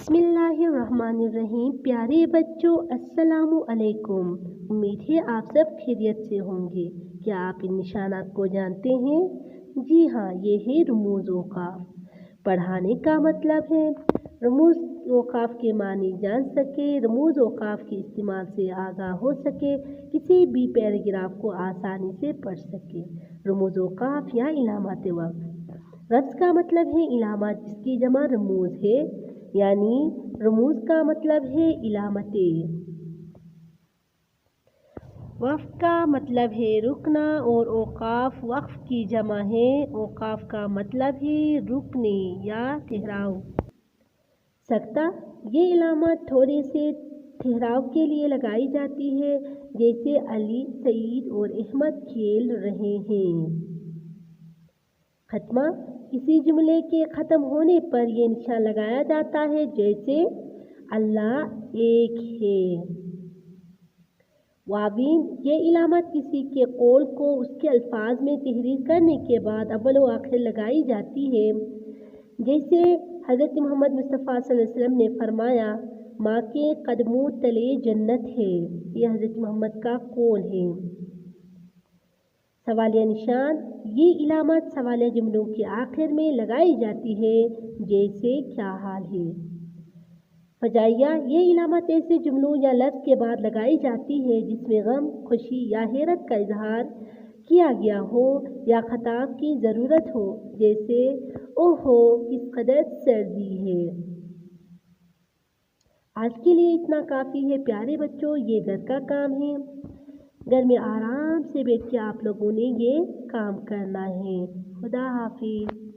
बिस्मिल्लाहिर्रहमानिर्रहीम। प्यारे बच्चों, अस्सलामु अलैकुम। उम्मीद है आप सब खैरियत से होंगे। क्या आप इन निशानात को जानते हैं? जी हाँ, ये है रमूज़ औक़ाफ़। पढ़ाने का मतलब है रमूज़ औक़ाफ़ के मानी जान सके, रमूज़ औक़ाफ़ के इस्तेमाल से आगाह हो सके, किसी भी पैराग्राफ को आसानी से पढ़ सके। रमूज़ औक़ाफ़ या इलामात वक़्फ़। रम्ज़ का मतलब है इलामात, जिसकी जमा रमूज़ है, यानी रमूज़ का मतलब है इलामतें। वक़्फ़ का मतलब है रुकना और औक़ाफ़ वक़्फ़ की जमा है। औक़ाफ़ का मतलब है रुकने या ठहराव। सकता, ये इलामत थोड़े से ठहराव के लिए लगाई जाती है, जैसे अली, सईद और अहमद खेल रहे हैं। ख़त्मा, किसी जुमले के ख़त्म होने पर यह निशान लगाया जाता है, जैसे अल्लाह एक है। वावीन, ये इलामत किसी के कौल को उसके अल्फाज में तहरीर करने के बाद अव्वल व आखिर लगाई जाती है, जैसे हज़रत मोहम्मद मुस्तफ़ा सल्लल्लाहु अलैहि वसल्लम ने फरमाया, माँ के कदमों तले जन्नत है। यह हज़रत मोहम्मद का कौल है। सवालिया निशान, ये इलामत सवालिया जुमलों के आखिर में लगाई जाती है, जैसे क्या हाल है। फजाइया, ये इलामत ऐसे जुमलों या लफ्ज़ के बाद लगाई जाती है जिसमें गम, खुशी या हैरत का इजहार किया गया हो या खताब की ज़रूरत हो, जैसे ओहो किस कदर सर्दी है। आज के लिए इतना काफ़ी है प्यारे बच्चों, ये घर का काम है। घर में आराम से बैठ के आप लोगों ने ये काम करना है। खुदा हाफिज़।